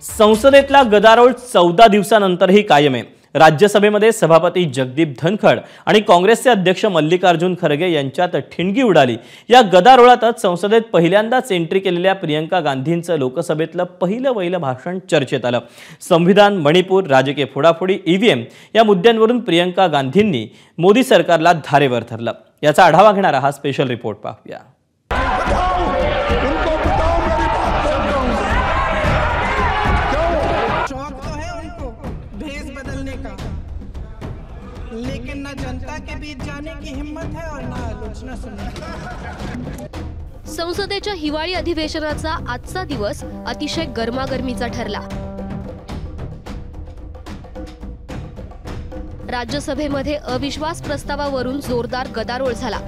संसदेतला गदारोळ 14 दिवसांनंतरही कायम आहे। राज्यसभेमध्ये सभापती जगदीप धनखड आणि काँग्रेसचे अध्यक्ष मल्लिकार्जुन खरगे यांच्यात ठिणगी उडाली। या गदारोळातच संसदेत पहिल्यांदाच एंट्री केलेल्या प्रियंका गांधींचं लोकसभेतलं पहिलं भाषण चर्चेत आलं। संविधान, मणिपूर, राजकीय फोडाफोडी, ईव्हीएम या मुद्द्यांवरून प्रियंका गांधींनी मोदी सरकारला धारेवर धरलं। याचा आढावा घेणारा हा स्पेशल रिपोर्ट पाहूया। लेकिन ना जनता के बीच जाने की हिम्मत है और ना आलोचना सुनने। संसदेच्या हिवाळी अधिवेशनाचा आजचा दिवस अतिशय गरमागरमीचा ठरला। राज्यसभेमध्ये अविश्वास प्रस्तावावरून जोरदार गदारोळ झाला।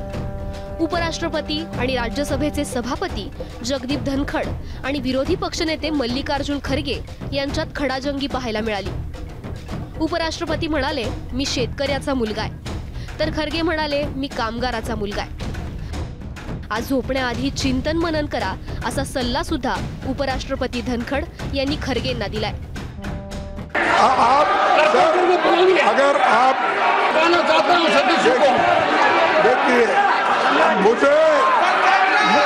उपराष्ट्रपती आणि राज्यसभेचे सभापती जगदीप धनखड आणि विरोधी पक्षनेते मल्लिकार्जुन खरगे यांच्यात खडाजंगी पाहायला मिळाली। उपराष्ट्रपती म्हणाले, मी शेतकऱ्याचा मुलगा आहे, तर खरगे म्हणाले, मी कामगाराचा मुलगा आहे। आज झोपण्याआधी चिंतन मनन करा असा सल्ला सुद्धा उपराष्ट्रपती धनखड यांनी खरगेंना दिलाय। अगर आप देखिए, मुझे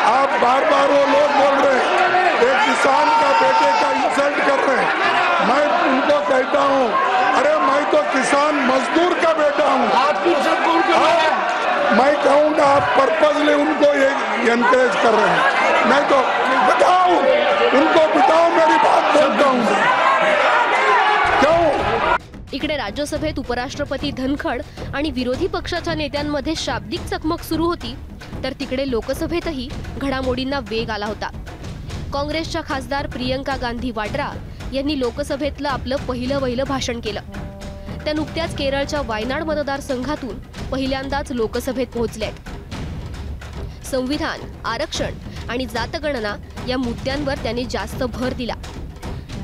आप बार-बार वो लोग बोल रहे हैं एक किसान का बेटे का इंसल्ट कर रहे हैं। मैं उनको कहता हूँ, अरे मैं तो किसान मजदूर का बेटा हूँ। मैं कहूँगा आप पर्पजली उनको एनकरेज कर रहे हैं। नहीं तो बताओ, उनको बताओ, मेरी बात बोलता हूँ। इकडे राज्यसभेत उपराष्ट्रपती धनखड आणि विरोधी पक्षाच्या नेत्यांमध्ये शाब्दिक चकमक सुरू होती, तर तिकडे लोकसभेतही घडामोडींना वेग आला होता। काँग्रेसच्या खासदार प्रियंका गांधी वाड्रा यांनी लोकसभेतलं आपलं पहिलं भाषण केलं। त्या नुकत्याच केरळच्या वायनाड मतदारसंघातून पहिल्यांदाच लोकसभेत पोहोचलेत। संविधान, आरक्षण आणि जातगणना या मुद्द्यांवर त्यांनी जास्त भर दिला।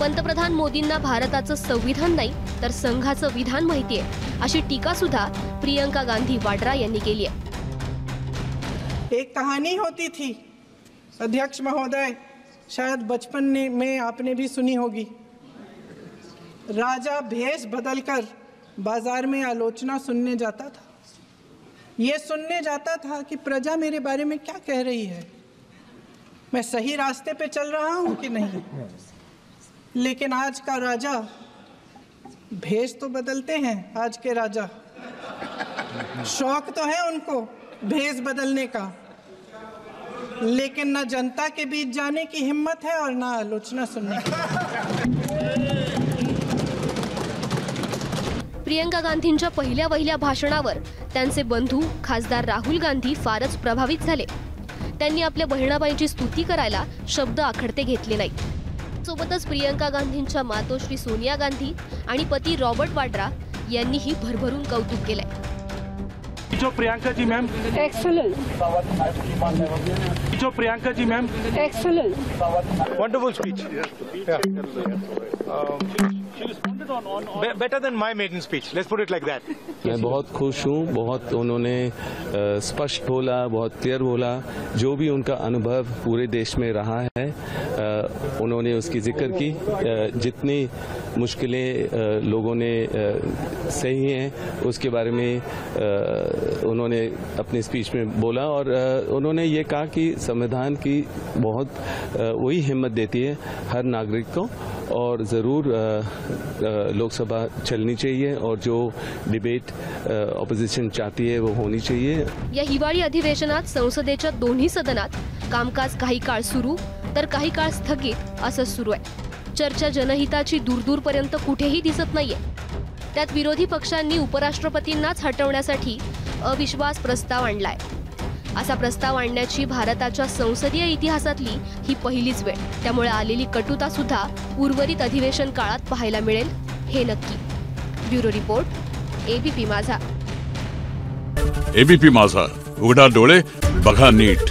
पंतप्रधान मोदींना भारताचं संविधान नाही तर संघाचं विधान माहिती आहे, अशी टीका सुद्धा प्रियंका गांधी वाड्रा यांनी केली आहे। एक कहानी होती थी अध्यक्ष महोदय, शायद बचपन में आपने भी सुनी होगी। राजा भेष बदलकर बाजार में आलोचना सुनने जाता था। ये सुनने जाता था कि प्रजा मेरे बारे में क्या कह रही है, मैं सही रास्ते पे चल रहा हूँ कि नहीं। लेकिन आज का राजा, भेष तो बदलते हैं आज के राजा, शौक तो है उनको भेष बदलने का, लेकिन ना जनता के बीच जाने की हिम्मत है और ना आलोचना सुनने की। प्रियंका गांधींच्या पहिल्या भाषणावर त्यांचे बंधू खासदार राहुल गांधी फारच प्रभावित झाले। त्यांनी आपल्या बहिणाबाईंची स्तुती करायला शब्द आखडते घेतले नाहीत। सोबतच प्रियंका गांधींच्या मातोश्री सोनिया गांधी आणि पती रॉबर्ट वाड्रा यांनीही भरभरून कौतुक केले। जो प्रियंका जी मैम एक्सेलेंट, जो Priyanka ji ma'am excellent, wonderful speech, better than my maiden speech, let's put it like that। मैं बहुत खुश हूँ, बहुत उन्होंने स्पष्ट बोला, बहुत क्लियर बोला। जो भी उनका अनुभव पूरे देश में रहा है उन्होंने उसकी जिक्र की। जितनी मुश्किलें लोगों ने सही हैं उसके बारे में उन्होंने अपनी स्पीच में बोला, और उन्होंने ये कहा कि संविधान की बहुत वही हिम्मत देती है हर नागरिक को, और ज़रूर लोकसभा चलनी चाहिए और जो डिबेट ऑपोजिशन चाहती है वो होनी चाहिए। या हिवाळी अधिवेशनात संसदेच्या दोन्ही सदनात कामकाज काही काळ सुरू तर काही काळ स्थगित असं सुरू आहे। चर्चा जनहिताची दूरपर्यंत कुठेही दिसत नाहीये। त्यात विरोधी पक्षांनी उपराष्ट्रपतींनाच हटवण्यासाठी अविश्वास प्रस्ताव आणलाय। असा प्रस्ताव आणण्याची भारताच्या संसदीय इतिहासातली ही पहिलीच वेळ, त्यामुळे आलेली कटुता सुद्धा उर्वरित अधिवेशन काळात पाहायला मिळेल हे नक्की। ब्युरो रिपोर्ट, एबीपी माझा। एबीपी माझा, उघडा डोळे बघा नीट।